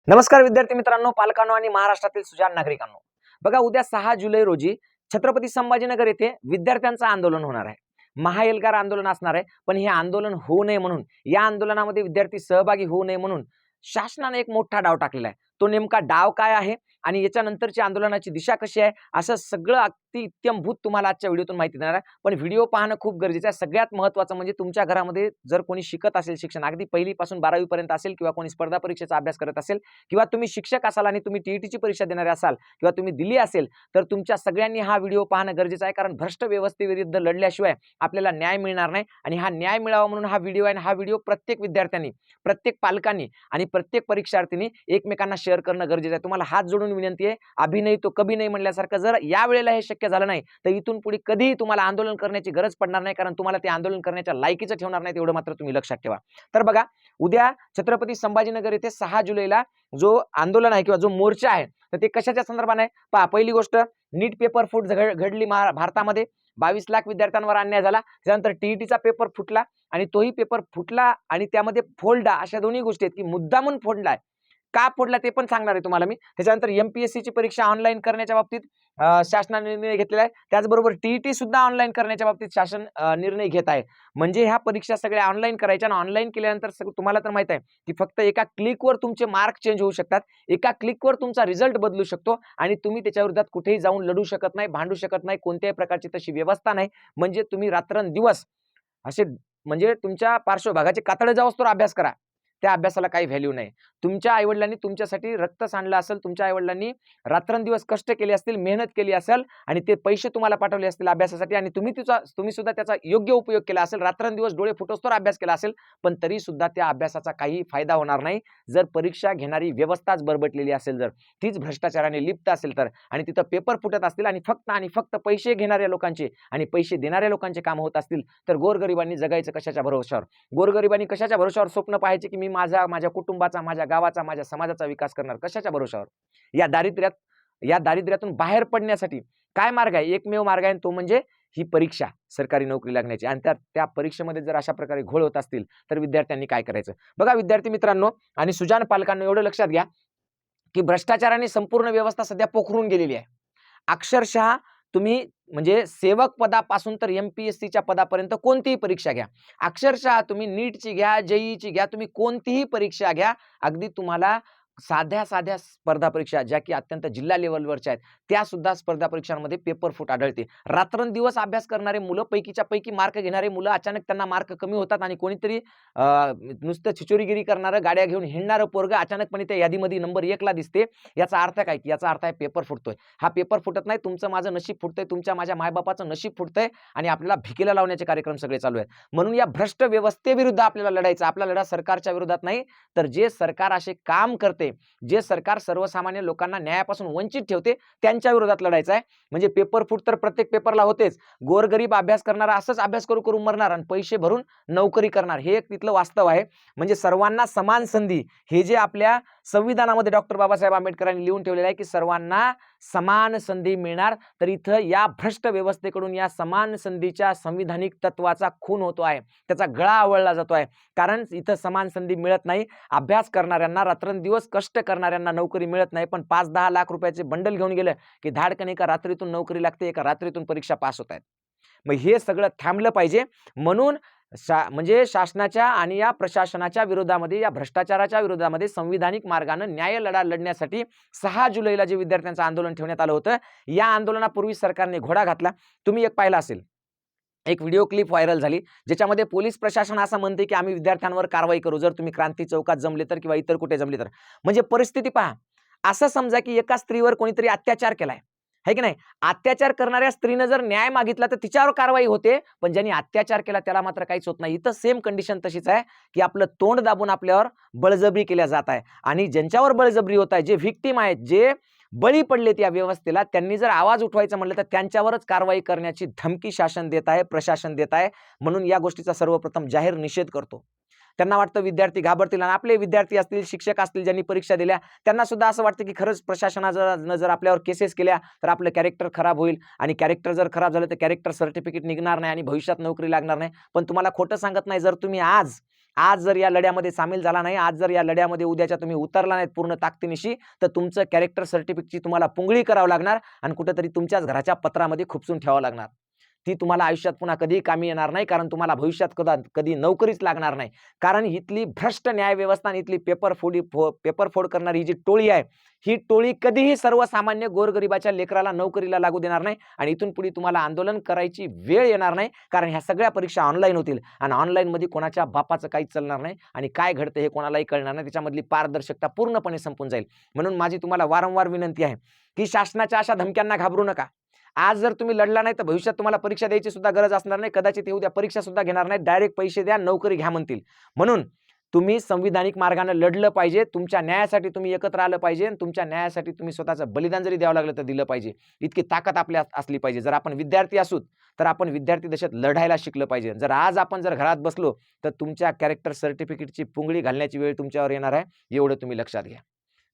नमस्कार विद्यार्थी मित्रांनो, पालकांनो आणि महाराष्ट्रातील सुजाण नागरिकांनो. बघा, उद्या 6 जुलै रोजी छत्रपती संभाजीनगर येथे विद्यार्थ्यांचं आंदोलन होणार आहे. महाएल्गार आंदोलन असणार आहे. पण हे आंदोलन होऊ नये म्हणून, या आंदोलनामध्ये विद्यार्थी सहभागी होऊ नये म्हणून शासनाने एक मोठा डाव टाकलेला आहे. तो नेमका डाव काय आहे आणि याच्यानंतरची आंदोलनाची दिशा कशी आहे, असं सगळं अगदी इत्थंभूत तुम्हाला आजच्या व्हिडिओतून माहिती देणार आहे. पण व्हिडिओ पाहणं खूप गरजेचं आहे. सगळ्यात महत्त्वाचं म्हणजे तुमच्या घरामध्ये जर कोणी शिकत असेल, शिक्षण अगदी 1ली पासून 12वी पर्यंत असेल, किंवा कोणी स्पर्धा परीक्षेचा अभ्यास करत असेल, किंवा तुम्ही शिक्षक असाल आणि तुम्ही टीईटीची परीक्षा देणारे असाल, किंवा तुम्ही दिली असेल, तर तुमच्या सगळ्यांनी हा व्हिडिओ पाहणं गरजेचं आहे. कारण भ्रष्ट व्यवस्थेविरुद्ध लढल्याशिवाय आपल्याला न्याय मिळणार नाही. आणि हा न्याय मिळावा म्हणून हा व्हिडिओ आहे. आणि हा व्हिडिओ प्रत्येक विद्यार्थ्यांनी, प्रत्येक पालकांनी आणि प्रत्येक परीक्षार्थींनी एकमेकांना शेअर करणं गरजेचं आहे. तुम्हाला हात जोडून विनंती आहे, अभी नाही तो कभी नाही म्हणल्यासारखं, जर या वेळेला हे शक्य झालं नाही तर इथून पुढे कधीही तुम्हाला आंदोलन करण्याची गरज पडणार नाही. कारण तुम्हाला ते आंदोलन करण्याच्या लायकीचं ठेवणार नाही, एवढं मात्र तुम्ही लक्षात ठेवा. तर बघा, उद्या छत्रपती संभाजीनगर येथे 6 जुलैला जो आंदोलन आहे किंवा जो मोर्चा आहे, तर ते कशाच्या संदर्भात आहे पहा. पहिली गोष्ट, नीट पेपर फूट घडली भारतामध्ये. 22 लाख विद्यार्थ्यांवर अन्याय झाला. त्यानंतर टीईटीचा पेपर फुटला आणि तोही पेपर फुटला आणि त्यामध्ये फोडला. अशा दोन्ही गोष्टी आहेत की मुद्दामून फोडलाय. का फोडला ते पण सांगणार आहे तुम्हाला मी. त्याच्यानंतर एमपीएससीची परीक्षा ऑनलाईन करण्याच्या बाबतीत शासनाने निर्णय घेतलेला आहे. त्याचबरोबर टीईटी सुद्धा ऑनलाईन करण्याच्या बाबतीत शासन निर्णय घेत आहे. म्हणजे ह्या परीक्षा सगळ्या ऑनलाईन करायच्या आणि ऑनलाईन केल्यानंतर तुम्हाला तर माहित आहे की फक्त एका क्लिकवर तुमचे मार्क चेंज होऊ शकतात. एका क्लिकवर तुमचा रिझल्ट बदलू शकतो आणि तुम्ही त्याच्या विरोधात कुठेही जाऊन लढू शकत नाही, भांडू शकत नाही. कोणत्याही प्रकारची तशी व्यवस्था नाही. म्हणजे तुम्ही रात्रंदिवस असे, म्हणजे तुमच्या पार्श्वभागाचे कातडे जाऊस्तोवर अभ्यास करा, त्या अभ्यासाला काही व्हॅल्यू नाही. तुमच्या आईवडिलांनी तुमच्यासाठी रक्त सांडलं असेल, तुमच्या आईवडिलांनी रात्रंदिवस कष्ट केले असतील, मेहनत केली असेल आणि ते पैसे तुम्हाला पाठवले असतील अभ्यासासाठी आणि तुम्ही सुद्धा त्याचा योग्य उपयोग केला असेल, रात्रंदिवस डोळे फुटोस्तोवर अभ्यास केला असेल, पण तरी सुद्धा त्या अभ्यासाचा काही फायदा होणार नाही जर परीक्षा घेणारी व्यवस्थाच बरबटलेली असेल, जर तीच भ्रष्टाचाराने लिप्त असेल तर. आणि तिथं पेपर फुटत असतील आणि फक्त पैसे घेणाऱ्या लोकांचे आणि पैसे देणाऱ्या लोकांचे काम होत असतील, तर गोरगरिबांनी जगायचं कशाच्या भरोश्यावर? गोरगरिबांनी कशाच्या भरोश्यावर स्वप्न पाहायचे की मी माझ्या कुटुंबाचा, माझ्या गावाचा, माझ्या समाजाचा विकास करणार? कशाच्या भरोश्यावर? या दारिद्र्यातून बाहेर पडण्यासाठी काय मार्ग आहे? एकमेव मार्ग आहे, तो म्हणजे ही परीक्षा, सरकारी नोकरी लागण्याची. आणि त्या परीक्षेमध्ये जर अशा प्रकारे घोळ होत असतील तर विद्यार्थ्यांनी काय करायचं? बघा विद्यार्थी मित्रांनो आणि सुजाण पालकांनो, एवढं लक्षात घ्या की भ्रष्टाचाराने संपूर्ण व्यवस्था सध्या पोखरून गेलेली आहे. अक्षरशः तुम्ही म्हणजे सेवक पदापासून तर एमपीएससीच्या पदापर्यंत कोणतीही परीक्षा घ्या, अक्षरशः तुम्ही नीटची घ्या, जेईची घ्या, तुम्ही कोणतीही परीक्षा घ्या, अगदी तुम्हाला साध्या स्पर्धा परीक्षा ज्या की अत्यंत जिल्हा लेवलवरच्या आहेत, त्या सुद्धा स्पर्धा परीक्षांमध्ये पेपर फूट आढळते. रात्रंदिवस अभ्यास करणारे मुलं, पैकीच्या पैकी मार्क घेणारे मुलं, अचानक त्यांना मार्क कमी होतात आणि कोणीतरी नुसतं छिचोरीगिरी करणारं, गाड्या घेऊन हिंडणारं पोरगं अचानकपणे त्या यादीमध्ये नंबर 1ला दिसते. याचा अर्थ काय? की याचा अर्थ आहे पेपर फुटतोय. हा पेपर फुटत नाही, तुमचं माझं नशीब फुटतंय, तुमच्या माझ्या मायबापाचं नशीब फुटतंय आणि आपल्याला भिकेला लावण्याचे कार्यक्रम सगळे चालू आहेत. म्हणून या भ्रष्ट व्यवस्थेविरुद्ध आपल्याला लढायचं. आपला लढा सरकारच्या विरोधात नाही, तर जे सरकार असे काम करते, जे सरकार सर्वसामान्य लोकांना न्यायापासून वंचित ठेवते, त्यांच्या विरोधात लढायचं आहे. म्हणजे पेपर फूट तर प्रत्येक पेपरला होतेच. गोरगरीब अभ्यास करणारा असंच अभ्यास करू मरणार आणि पैसे भरून नोकरी करणार, हे एक तिथलं वास्तव आहे. म्हणजे सर्वांना समान संधी, हे जे आपल्या संविधानामध्ये डॉक्टर बाबासाहेब आंबेडकरांनी लिहून ठेवलेलं आहे की सर्वांना समान संधी मिळणार, तर इथं या भ्रष्ट व्यवस्थेकडून या समान संधीच्या संविधानिक तत्वाचा खून होतो आहे, त्याचा गळा आवळला जातो आहे. कारण इथं समान संधी मिळत नाही. अभ्यास करणाऱ्यांना, रात्रंदिवस कष्ट करणाऱ्यांना नोकरी मिळत नाही, पण 5-10 लाख रुपयाचे बंडल घेऊन गेलं की धाडकन एका रात्रीतून नोकरी लागते, एका रात्रीतून परीक्षा पास होत आहेत. मग हे सगळं थांबलं पाहिजे. म्हणून म्हणजे शासनाच्या आणि या प्रशासनाच्या विरोधामध्ये, या भ्रष्टाचाराच्या विरोधामध्ये संविधानिक मार्गाने न्याय लढा लढण्यासाठी 6 जुलैला जे विद्यार्थ्यांचं आंदोलन ठेवण्यात आलं होतं, या आंदोलनापूर्वी सरकारने घोडा घातला. तुम्ही एक पाहिला असेल, एक व्हिडिओ क्लिप व्हायरल झाली, ज्याच्यामध्ये पोलीस प्रशासन असं म्हणते की आम्ही विद्यार्थ्यांवर कारवाई करू जर तुम्ही क्रांती चौकात जमले तर, किंवा इतर कुठे जमले तर. म्हणजे परिस्थिती पहा. असं समजा की एका स्त्रीवर कोणीतरी अत्याचार केलाय, है की नाही? अत्याचार करणाऱ्या स्त्रीनं जर न्याय मागितला तर तिच्यावर कारवाई होते, पण ज्यांनी अत्याचार केला त्याला मात्र काहीच होत नाही. इथं सेम कंडिशन तशीच आहे की आपलं तोंड दाबून आपल्यावर बळजबरी केल्या जात आहे. आणि ज्यांच्यावर बळजबरी होत आहे, जे व्हिक्टिम आहेत, जे बळी पडलेत या व्यवस्थेला, त्यांनी जर आवाज उठवायचं म्हणलं तर त्यांच्यावरच कारवाई करण्याची धमकी शासन देत आहे, प्रशासन देत आहे. म्हणून या गोष्टीचा सर्वप्रथम जाहीर निषेध करतो. त्यांना वाटतं विद्यार्थी घाबरतील, आणि आपले विद्यार्थी असतील, शिक्षक असतील ज्यांनी परीक्षा दिल्या, त्यांना सुद्धा असं वाटतं की खरंच प्रशासनानं जर आपल्यावर केसेस केल्या तर आपलं कॅरेक्टर खराब होईल, आणि कॅरेक्टर जर खराब झालं तर कॅरेक्टर सर्टिफिकेट निघणार नाही आणि भविष्यात नोकरी लागणार नाही. पण तुम्हाला खोटं सांगत नाही, जर तुम्ही आज आज जर या लढ्यामध्ये सामील झाला नाही, आज जर या लढ्यामध्ये उद्याच्या तुम्ही उतरला नाहीत पूर्ण ताकदीनिशी, तर तुमचं कॅरेक्टर सर्टिफिकेटची तुम्हाला पुंगळी करावं लागणार आणि कुठेतरी तुमच्याच घराच्या पत्रामध्ये खुपसून ठेवावं लागणार. ती तुम्हाला आयुष्यात पुन्हा कधीही कामी येणार नाही, कारण तुम्हाला भविष्यात कधी नोकरीच लागणार नाही. कारण इथली भ्रष्ट न्याय व्यवस्था आणि इथली पेपर फोड करणारी ही जी टोळी आहे, ही टोळी कधीही सर्वसामान्य गोरगरिबाच्या लेकराला नोकरीला लागू देणार नाही आणि इथून पुढे तुम्हाला आंदोलन करायची वेळ येणार नाही. कारण ह्या सगळ्या परीक्षा ऑनलाईन होतील आणि ऑनलाईनमध्ये कोणाच्या बापाचं काहीच चालणार नाही आणि काय घडतं हे कोणालाही कळणार नाही. त्याच्यामधली पारदर्शकता पूर्णपणे संपून जाईल. म्हणून माझी तुम्हाला वारंवार विनंती आहे की शासनाच्या अशा धमक्यांना घाबरू नका. आज जर तुम्ही लढला नाही तर भविष्यात तुम्हाला परीक्षा द्यायची सुद्धा गरज असणार नाही. कदाचित उद्या परीक्षा सुद्धा घेणार नाही, डायरेक्ट पैसे द्या, नोकरी घ्या म्हणतील. म्हणून तुम्ही संविधानिक मार्गाने लढलं पाहिजे. तुमच्या न्यायासाठी तुम्ही एकत्र आलं पाहिजे आणि तुमच्या न्यायासाठी तुम्ही स्वतःचं बलिदान जरी द्यावं लागलं तर दिलं पाहिजे. इतकी ताकद आपल्यात असली पाहिजे. जर आपण विद्यार्थी असू तर आपण विद्यार्थी दशेत लढायला शिकलं पाहिजे. आज आपण घरात बसलो तर तुमच्या कॅरेक्टर सर्टिफिकेटची पुंगळी घालण्याची वेळ तुमच्यावर येणार आहे. एवढं तुम्ही लक्षात घ्या.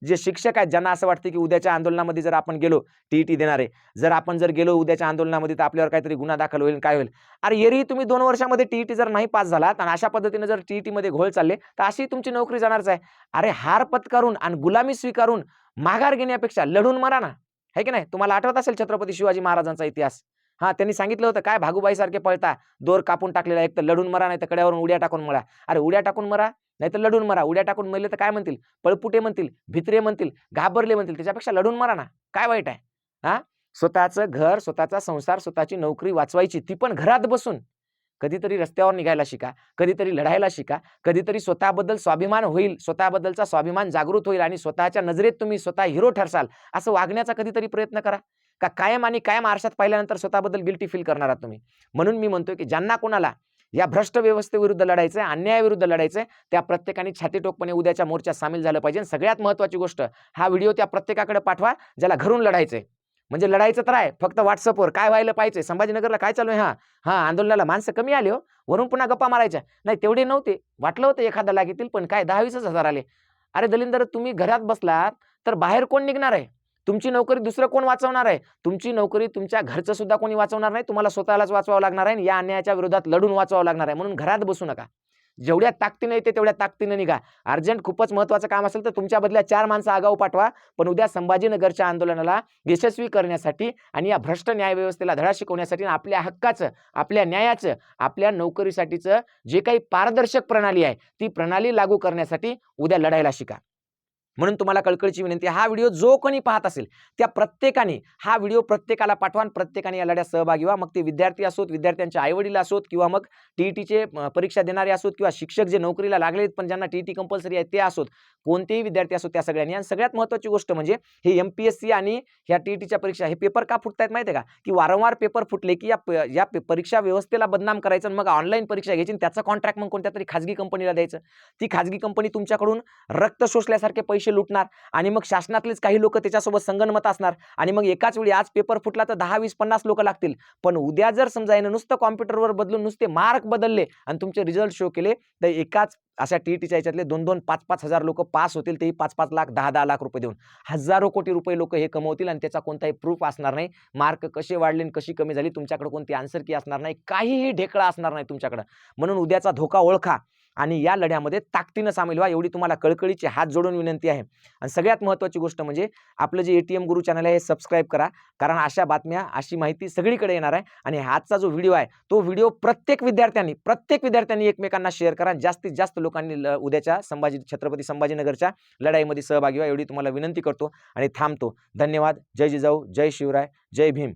जे शिक्षक आहेत ज्यांना असं वाटतं की उद्याच्या आंदोलनामध्ये जर आपण गेलो, टीईटी देणारे जर आपण गेलो उद्याच्या आंदोलनामध्ये तर आपल्यावर काहीतरी गुन्हा दाखल होईल, काय होईल. अरे येरी तुम्ही 2 वर्षामध्ये टीईटी जर नाही पास झालात आणि अशा पद्धतीने जर टीईटी मध्ये घोळ चालले तर अशी तुमची नोकरी जाणारच आहे. अरे हार पत्करून आणि गुलामी स्वीकारून माघार घेण्यापेक्षा लढून मरा ना, है की नाही. तुम्हाला आठवत असेल छत्रपती शिवाजी महाराजांचा इतिहास. त्यांनी सांगितलं होतं काय, भागूबाई सारखे पळता, दोर कापून टाकलेला, एक तर लढून मरा नाही तर कड्यावरून उड्या टाकून मरा. अरे उड्या टाकून मरा नाही तर लढून मरा. उड्या टाकून मरले तर काय म्हणतील, पळपुटे म्हणतील, भित्रे म्हणतील, घाबरले म्हणतील. त्याच्यापेक्षा लढून मरा ना, काय वाईट आहे. स्वतःचं घर, स्वतःचा संसार, स्वतःची नोकरी वाचवायची, ती पण घरात बसून. कधीतरी रस्त्यावर निघायला शिका, कधीतरी लढायला शिका, कधीतरी स्वतःबद्दल स्वाभिमान होईल, स्वतःबद्दलचा स्वाभिमान जागृत होईल आणि स्वतःच्या नजरेत तुम्ही स्वतः हिरो ठरसाल असं वागण्याचा कधीतरी प्रयत्न करा. का कायम आणि कायम आरशात पाहिल्यानंतर स्वतःबद्दल गिल्टी फील करणार आहात तुम्ही. म्हणून मी म्हणतोय की ज्यांना कोणाला या भ्रष्ट व्यवस्थेविरुद्ध लढायचं आहे, अन्यायाविरुद्ध लढायचं आहे, त्या प्रत्येकाने छातीटोकपणे उद्याच्या मोर्चात सामील झालं पाहिजे. सगळ्यात महत्त्वाची गोष्ट, हा व्हिडिओ त्या प्रत्येकाकडे पाठवा ज्याला घरून लढायचंय. म्हणजे लढायचं तर आहे, फक्त व्हॉट्सअपवर काय व्हायला पाहिजे, संभाजीनगरला काय चालू आहे, आंदोलनाला माणसं कमी आले हो, वरून पुन्हा गप्पा मारायच्या नाही, तेवढे नव्हते. वाटलं होतं एखादा लाख येतील, पण काय 10-20 हजार आले. अरे दलिंदर, तुम्ही घरात बसलात तर बाहेर कोण निघणार आहे? तुमची नोकरी दुसरं कोण वाचवणार आहे? तुमची नोकरी तुमच्या घरचं सुद्धा कोणी वाचवणार नाही. तुम्हाला स्वतःलाच वाचवावं लागणार आहे. या अन्यायाच्या विरोधात लढून वाचवावं लागणार आहे. म्हणून घरात बसू नका. जेवढ्या ताकदीने येते तेवढ्या ताकदीने निघा. अर्जंट खूपच महत्त्वाचं काम असेल तर तुमच्या बदल्या 4 माणसं आगाऊ पाठवा. पण उद्या संभाजीनगरच्या आंदोलनाला यशस्वी करण्यासाठी आणि या भ्रष्ट न्याय व्यवस्थेला धडा शिकवण्यासाठी आपल्या हक्काचं, आपल्या न्यायाचं, आपल्या नोकरीसाठीचं जे काही पारदर्शक प्रणाली आहे ती प्रणाली लागू करण्यासाठी उद्या लढायला शिका. म्हणून तुम्हाला कळकळीची विनंती, हा व्हिडिओ जो कोणी पाहत असेल त्या प्रत्येकाने हा व्हिडिओ प्रत्येकाला पाठवा. प्रत्येकाने या लढ्यात सहभागी व्हा. मग ते विद्यार्थी असोत, विद्यार्थ्यांचे आईवडील असोत, किंवा मग टीईटीचे परीक्षा देणारे असोत, किंवा शिक्षक जे नोकरीला लागलेत पण ज्यांना टीईटी कंपल्सरी आहे ते असोत, कोणतेही विद्यार्थी असोत, त्या सगळ्यांनी. आणि सगळ्यात महत्त्वाची गोष्ट म्हणजे हे एमपीएससी आणि ह्या टीईटीच्या परीक्षा हे पेपर का फुटतायत माहिती आहे का? की वारंवार पेपर फुटले की या परीक्षा व्यवस्थेला बदनाम करायचं आणि मग ऑनलाईन परीक्षा घ्यायची, त्याचं कॉन्ट्रॅक्ट मग कोणत्या तरी खाजगी कंपनीला द्यायचं. ती खाजगी कंपनी तुमच्याकडून रक्त शोषल्यासारखे पैसे लुटणार आणि मग शासनातलेच काही लोक त्याच्यासोबत संगनमत असणार आणि मग एकाच वेळी आज पेपर फुटला तर 10, 20, 50 लोक लागतील. पण उद्या जर समजा यानं नुसतं कॉम्प्युटरवर बदलून नुसते मार्क बदलले आणि तुमचे रिझल्ट शो केले तर एकाच अशा टीईटीच्या याच्यातले 2-2, 5-5 हजार लोक पास होतील, तेही 5-5 लाख, 10-10 लाख रुपये देऊन. हजारो कोटी रुपये लोक हे कमवतील आणि त्याचा कोणताही प्रूफ असणार नाही. मार्क कसे वाढले आणि कशी कमी झाली, तुमच्याकडे कोणती आन्सर की असणार नाही, काहीही ढेकळा असणार नाही तुमच्याकडे. म्हणून उद्याचा धोका ओळखा आणि या लढ्यामध्ये ताकदीनं सामील व्हा, एवढी तुम्हाला कळकळीची हात जोडून विनंती आहे. आणि सगळ्यात महत्त्वाची गोष्ट म्हणजे आपलं जे एटीएम गुरु चॅनल आहे हे सबस्क्राईब करा, कारण अशा बातम्या, अशी माहिती सगळीकडे येणार आहे. आणि आजचा जो व्हिडिओ आहे तो व्हिडिओ प्रत्येक विद्यार्थ्यांनी एकमेकांना शेअर करा. जास्तीत जास्त लोकांनी उद्याच्या छत्रपती संभाजीनगरच्या लढाईमध्ये सहभागी व्हा, एवढी तुम्हाला विनंती करतो आणि थांबतो. धन्यवाद. जय जिजाऊ, जय शिवराय, जय भीम.